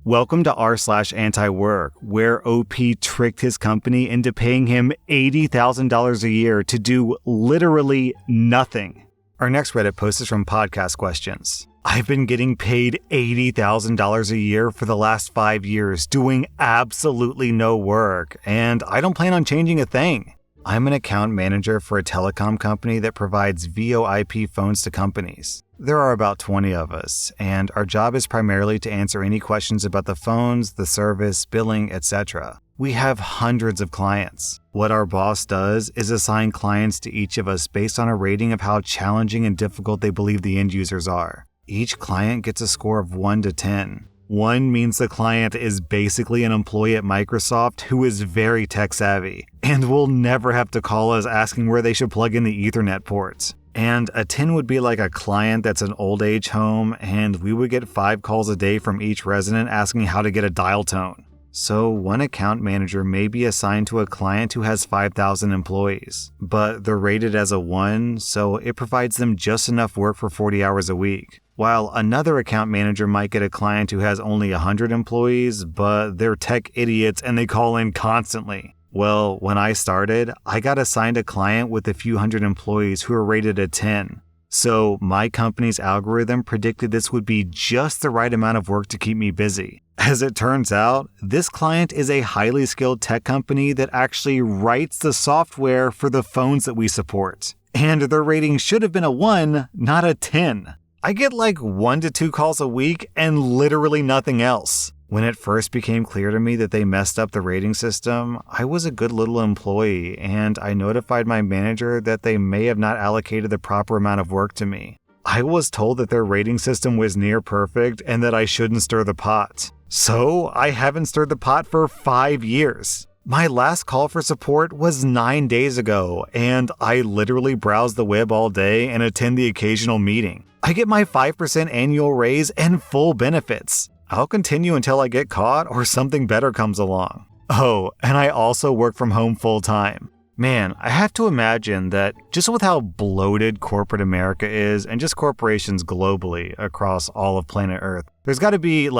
Welcome to r/Antiwork, where OP tricked his company into paying him $80,000 a year to do literally nothing. Our next Reddit post is from Podcast Questions. I've been getting paid $80,000 a year for the last 5 years doing absolutely no work, and I don't plan on changing a thing. I'm an account manager for a telecom company that provides VoIP phones to companies. There are about 20 of us, and our job is primarily to answer any questions about the phones, the service, billing, etc. We have hundreds of clients. What our boss does is assign clients to each of us based on a rating of how challenging and difficult they believe the end users are. Each client gets a score of 1 to 10. 1 means the client is basically an employee at Microsoft who is very tech savvy and will never have to call us asking where they should plug in the Ethernet ports. And a 10 would be like a client that's an old age home, and we would get 5 calls a day from each resident asking how to get a dial tone. So one account manager may be assigned to a client who has 5,000 employees, but they're rated as a 1, so it provides them just enough work for 40 hours a week. While another account manager might get a client who has only 100 employees, but they're tech idiots and they call in constantly. Well, when I started, I got assigned a client with a few hundred employees who were rated a 10. So my company's algorithm predicted this would be just the right amount of work to keep me busy. As it turns out, this client is a highly skilled tech company that actually writes the software for the phones that we support. And their rating should have been a 1, not a 10. I get like 1 to 2 calls a week and literally nothing else. When it first became clear to me that they messed up the rating system, I was a good little employee and I notified my manager that they may have not allocated the proper amount of work to me. I was told that their rating system was near perfect and that I shouldn't stir the pot. So I haven't stirred the pot for 5 years. My last call for support was 9 days ago, and I literally browse the web all day and attend the occasional meeting. I get my 5% annual raise and full benefits. I'll continue until I get caught or something better comes along. Oh, and I also work from home full time. Man, I have to imagine that just with how bloated corporate America is and just corporations globally across all of planet Earth, there's got to be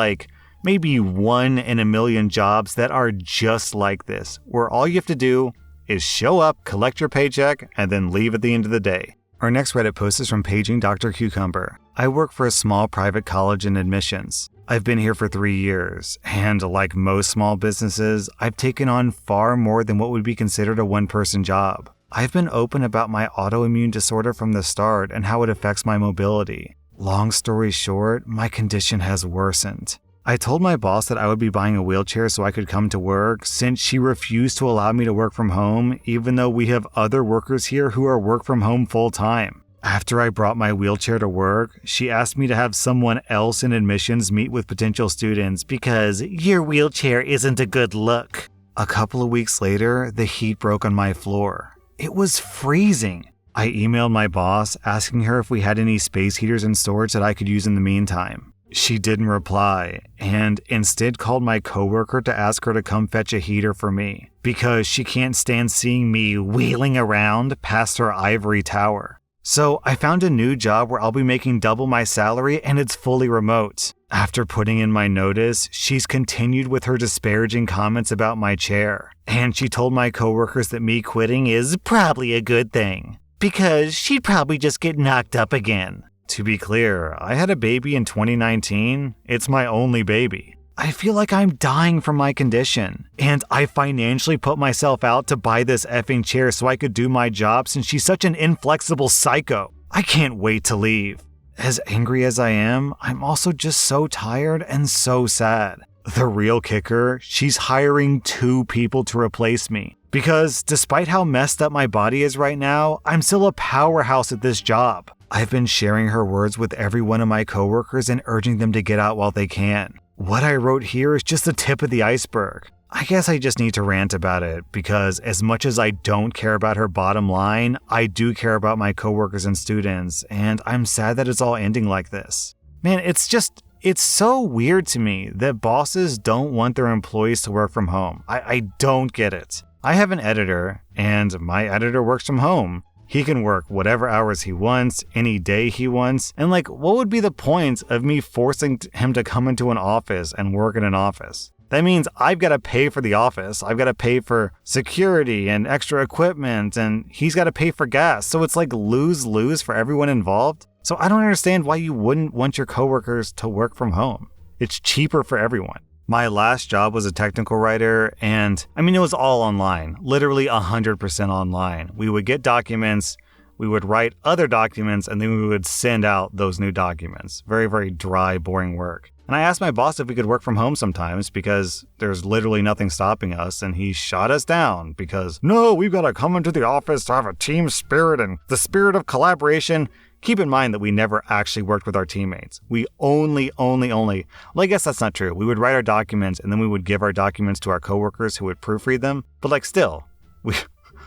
maybe 1 in a million jobs that are just like this, where all you have to do is show up, collect your paycheck, and then leave at the end of the day. Our next Reddit post is from Paging Dr. Cucumber. I work for a small private college in admissions. I've been here for 3 years, and like most small businesses, I've taken on far more than what would be considered a one-person job. I've been open about my autoimmune disorder from the start and how it affects my mobility. Long story short, my condition has worsened. I told my boss that I would be buying a wheelchair so I could come to work, since she refused to allow me to work from home, even though we have other workers here who are work from home full time. After I brought my wheelchair to work, she asked me to have someone else in admissions meet with potential students because your wheelchair isn't a good look. A couple of weeks later, the heat broke on my floor. It was freezing. I emailed my boss asking her if we had any space heaters in storage that I could use in the meantime. She didn't reply, and instead called my coworker to ask her to come fetch a heater for me, because she can't stand seeing me wheeling around past her ivory tower. So I found a new job where I'll be making double my salary and it's fully remote. After putting in my notice, she's continued with her disparaging comments about my chair, and she told my coworkers that me quitting is probably a good thing, because she'd probably just get knocked up again. To be clear, I had a baby in 2019. It's my only baby. I feel like I'm dying from my condition, and I financially put myself out to buy this effing chair so I could do my job since she's such an inflexible psycho. I can't wait to leave. As angry as I am, I'm also just so tired and so sad. The real kicker, she's hiring 2 people to replace me. Because despite how messed up my body is right now, I'm still a powerhouse at this job. I've been sharing her words with every one of my coworkers and urging them to get out while they can. What I wrote here is just the tip of the iceberg. I guess I just need to rant about it because as much as I don't care about her bottom line, I do care about my coworkers and students, and I'm sad that it's all ending like this. Man, it's so weird to me that bosses don't want their employees to work from home. I don't get it. I have an editor, and my editor works from home. He can work whatever hours he wants, any day he wants. And like, what would be the point of me forcing him to come into an office and work in an office? That means I've got to pay for the office. I've got to pay for security and extra equipment, and he's got to pay for gas. So it's like lose-lose for everyone involved. So I don't understand why you wouldn't want your coworkers to work from home. It's cheaper for everyone. My last job was a technical writer, and it was all online, literally 100% online. We would get documents, we would write other documents, and then we would send out those new documents. Very, very dry, boring work. And I asked my boss if we could work from home sometimes because there's literally nothing stopping us, and he shot us down because, no, we've got to come into the office to have a team spirit and the spirit of collaboration. Keep in mind that we never actually worked with our teammates. We only, well, I guess that's not true. We would write our documents and then we would give our documents to our coworkers who would proofread them. But still,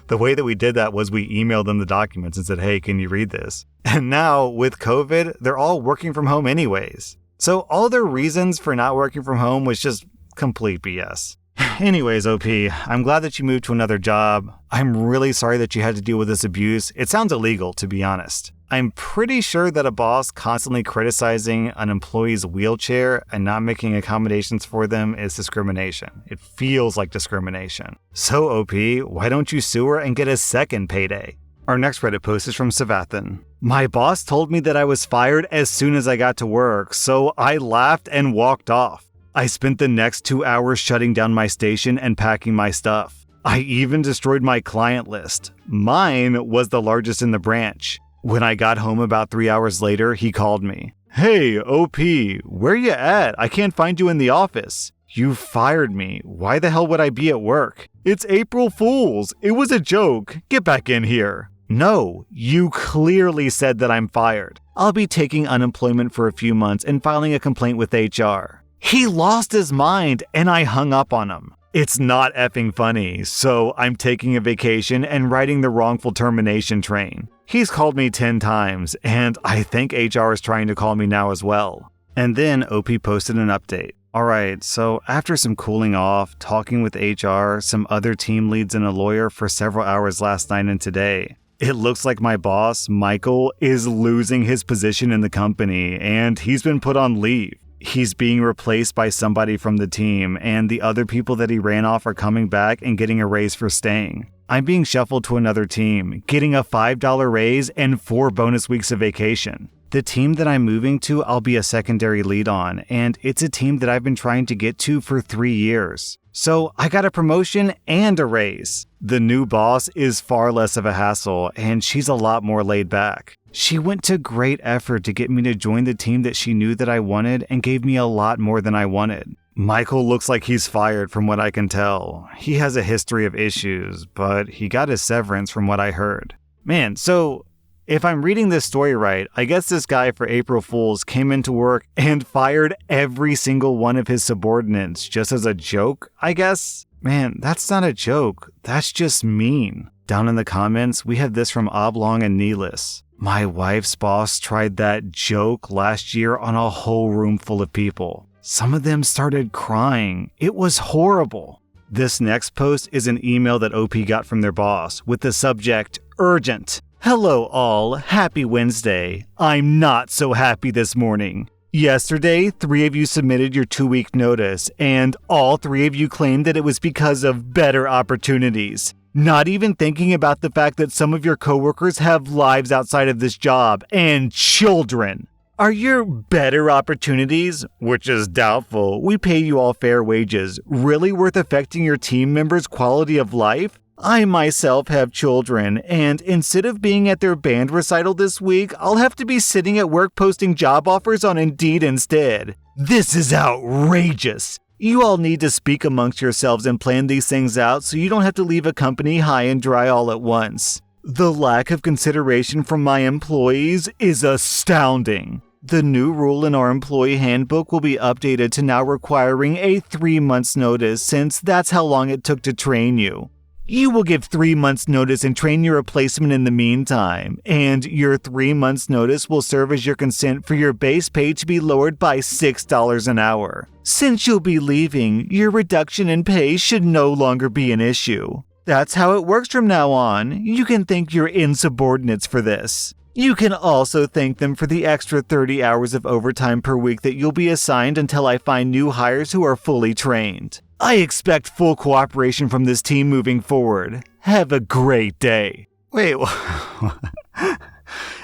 the way that we did that was we emailed them the documents and said, hey, can you read this? And now with COVID, they're all working from home anyways. So all their reasons for not working from home was just complete BS. Anyways, OP, I'm glad that you moved to another job. I'm really sorry that you had to deal with this abuse. It sounds illegal, to be honest. I'm pretty sure that a boss constantly criticizing an employee's wheelchair and not making accommodations for them is discrimination. It feels like discrimination. So, OP, why don't you sue her and get a second payday? Our next Reddit post is from Savathan. My boss told me that I was fired as soon as I got to work, so I laughed and walked off. I spent the next 2 hours shutting down my station and packing my stuff. I even destroyed my client list. Mine was the largest in the branch. When I got home about 3 hours later, he called me. Hey, OP, where you at? I can't find you in the office. You fired me. Why the hell would I be at work? It's April Fool's. It was a joke. Get back in here. No, you clearly said that I'm fired. I'll be taking unemployment for a few months and filing a complaint with HR. He lost his mind and I hung up on him. It's not effing funny, so I'm taking a vacation and riding the wrongful termination train. He's called me 10 times, and I think HR is trying to call me now as well. And then OP posted an update. Alright, so after some cooling off, talking with HR, some other team leads and a lawyer for several hours last night and today, it looks like my boss, Michael, is losing his position in the company, and he's been put on leave. He's being replaced by somebody from the team, and the other people that he ran off are coming back and getting a raise for staying. I'm being shuffled to another team, getting a $5 raise and 4 bonus weeks of vacation. The team that I'm moving to, I'll be a secondary lead on, and it's a team that I've been trying to get to for 3 years. So I got a promotion and a raise. The new boss is far less of a hassle, and she's a lot more laid back. She went to great effort to get me to join the team that she knew that I wanted and gave me a lot more than I wanted. Michael looks like he's fired from what I can tell. He has a history of issues, but he got his severance from what I heard. Man, so if I'm reading this story right, I guess this guy for April Fool's came into work and fired every single one of his subordinates just as a joke, I guess? Man, that's not a joke. That's just mean. Down in the comments, we have this from Oblong and Neelis. My wife's boss tried that joke last year on a whole room full of people. Some of them started crying. It was horrible. This next post is an email that OP got from their boss with the subject, urgent. Hello all, happy Wednesday. I'm not so happy this morning. Yesterday, 3 of you submitted your 2-week notice, and all 3 of you claimed that it was because of better opportunities. Not even thinking about the fact that some of your coworkers have lives outside of this job and children. Are your better opportunities, which is doubtful, we pay you all fair wages, really worth affecting your team members' quality of life? I myself have children, and instead of being at their band recital this week, I'll have to be sitting at work posting job offers on Indeed instead. This is outrageous. You all need to speak amongst yourselves and plan these things out so you don't have to leave a company high and dry all at once. The lack of consideration from my employees is astounding. The new rule in our employee handbook will be updated to now requiring a 3 months notice since that's how long it took to train you. You will give 3 months notice and train your replacement in the meantime, and your 3 months notice will serve as your consent for your base pay to be lowered by $6 an hour. Since you'll be leaving, your reduction in pay should no longer be an issue. That's how it works from now on. You can thank your insubordinates for this. You can also thank them for the extra 30 hours of overtime per week that you'll be assigned until I find new hires who are fully trained. I expect full cooperation from this team moving forward. Have a great day. Wait,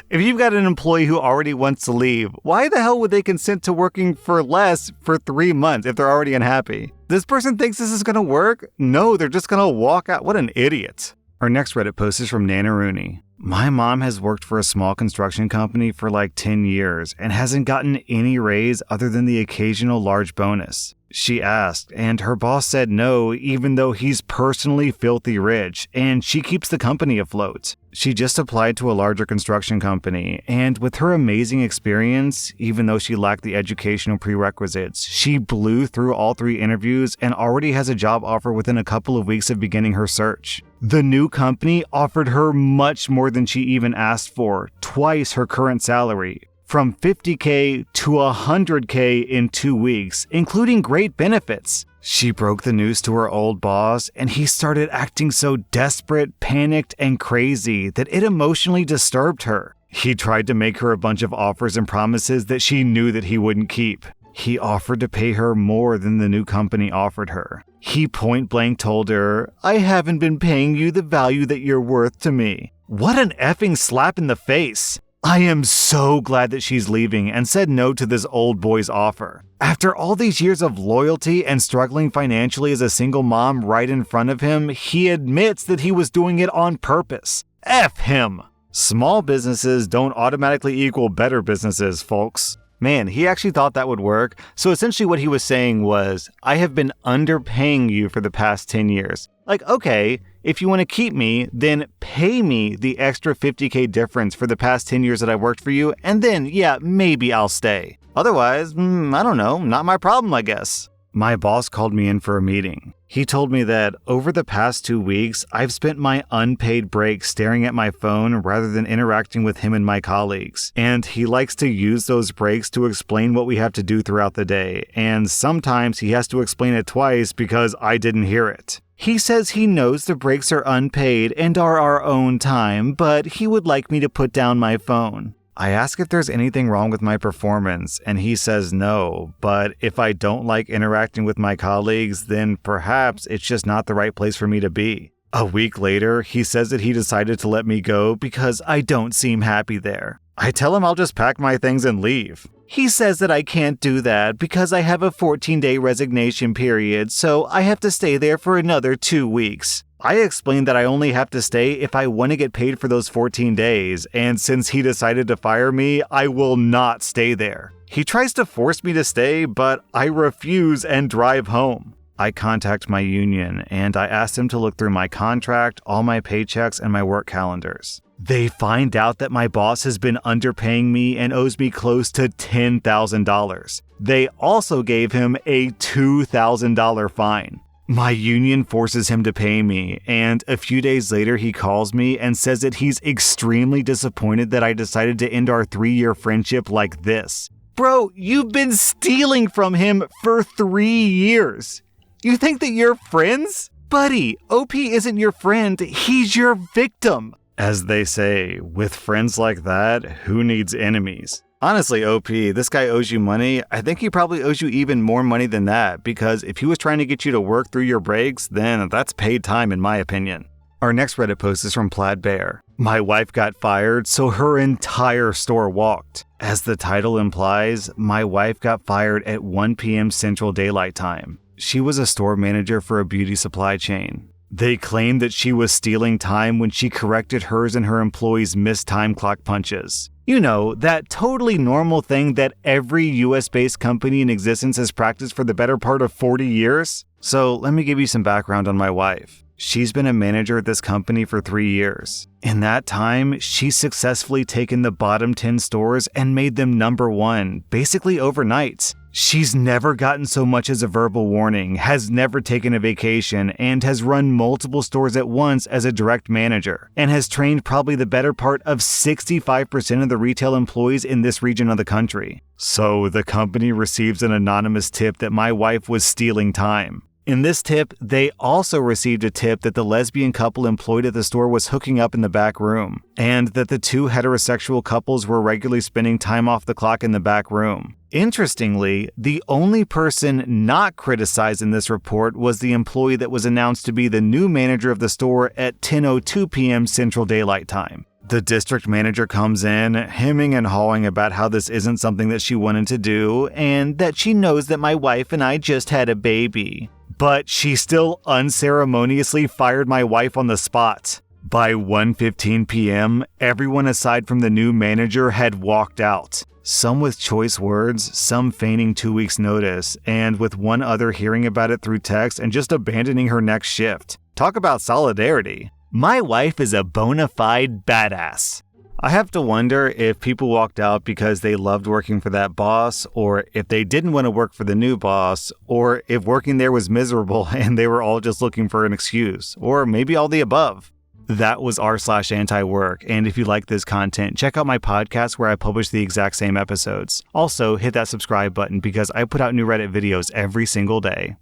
if you've got an employee who already wants to leave, why the hell would they consent to working for less for 3 months if they're already unhappy? This person thinks this is going to work? No, they're just going to walk out. What an idiot. Our next Reddit post is from Nana Rooney. My mom has worked for a small construction company for like 10 years and hasn't gotten any raise other than the occasional large bonus. She asked, and her boss said no, even though he's personally filthy rich, and she keeps the company afloat. She just applied to a larger construction company, and with her amazing experience, even though she lacked the educational prerequisites, she blew through all 3 interviews and already has a job offer within a couple of weeks of beginning her search. The new company offered her much more than she even asked for, twice her current salary. From $50K to $100K in 2 weeks, including great benefits. She broke the news to her old boss, and he started acting so desperate, panicked, and crazy that it emotionally disturbed her. He tried to make her a bunch of offers and promises that she knew that he wouldn't keep. He offered to pay her more than the new company offered her. He point blank told her, "I haven't been paying you the value that you're worth to me." What an effing slap in the face. I am so glad that she's leaving and said no to this old boy's offer. After all these years of loyalty and struggling financially as a single mom right in front of him, he admits that he was doing it on purpose. F him. Small businesses don't automatically equal better businesses, folks. Man, he actually thought that would work. So essentially what he was saying was, I have been underpaying you for the past 10 years. Like, okay, if you want to keep me, then pay me the extra $50K difference for the past 10 years that I worked for you, and then, yeah, maybe I'll stay. Otherwise, I don't know, not my problem, I guess. My boss called me in for a meeting. He told me that over the past 2 weeks, I've spent my unpaid break staring at my phone rather than interacting with him and my colleagues. And he likes to use those breaks to explain what we have to do throughout the day. And sometimes he has to explain it twice because I didn't hear it. He says he knows the breaks are unpaid and are our own time, but he would like me to put down my phone. I ask if there's anything wrong with my performance, and he says no, but if I don't like interacting with my colleagues, then perhaps it's just not the right place for me to be. A week later, he says that he decided to let me go because I don't seem happy there. I tell him I'll just pack my things and leave. He says that I can't do that because I have a 14-day resignation period, so I have to stay there for another 2 weeks. I explained that I only have to stay if I want to get paid for those 14 days, and since he decided to fire me, I will not stay there. He tries to force me to stay, but I refuse and drive home. I contact my union, and I ask them to look through my contract, all my paychecks, and my work calendars. They find out that my boss has been underpaying me and owes me close to $10,000. They also gave him a $2,000 fine. My union forces him to pay me, and a few days later he calls me and says that he's extremely disappointed that I decided to end our 3-year friendship like this. Bro, you've been stealing from him for 3 years. You think that you're friends? Buddy, OP isn't your friend, he's your victim. As they say, with friends like that, who needs enemies? Honestly, OP, this guy owes you money. I think he probably owes you even more money than that, because if he was trying to get you to work through your breaks, then that's paid time in my opinion. Our next Reddit post is from Plaid Bear. My wife got fired, so her entire store walked. As the title implies, my wife got fired at 1 p.m. Central Daylight Time. She was a store manager for a beauty supply chain. They claimed that she was stealing time when she corrected hers and her employees' missed time clock punches. You know, that totally normal thing that every US-based company in existence has practiced for the better part of 40 years? So let me give you some background on my wife. She's been a manager at this company for 3 years. In that time, she's successfully taken the bottom 10 stores and made them number 1, basically overnight. She's never gotten so much as a verbal warning, has never taken a vacation, and has run multiple stores at once as a direct manager, and has trained probably the better part of 65% of the retail employees in this region of the country. So the company receives an anonymous tip that my wife was stealing time. In this tip, they also received a tip that the lesbian couple employed at the store was hooking up in the back room, and that the two heterosexual couples were regularly spending time off the clock in the back room. Interestingly, the only person not criticized in this report was the employee that was announced to be the new manager of the store at 10:02 p.m. Central Daylight Time. The district manager comes in, hemming and hawing about how this isn't something that she wanted to do, and that she knows that my wife and I just had a baby. But she still unceremoniously fired my wife on the spot. By 1:15 p.m., everyone aside from the new manager had walked out. Some with choice words, some feigning 2 weeks' notice, and with one other hearing about it through text and just abandoning her next shift. Talk about solidarity. My wife is a bona fide badass. I have to wonder if people walked out because they loved working for that boss, or if they didn't want to work for the new boss, or if working there was miserable and they were all just looking for an excuse, or maybe all the above. That was r/Antiwork, and if you like this content, check out my podcast where I publish the exact same episodes. Also, hit that subscribe button because I put out new Reddit videos every single day.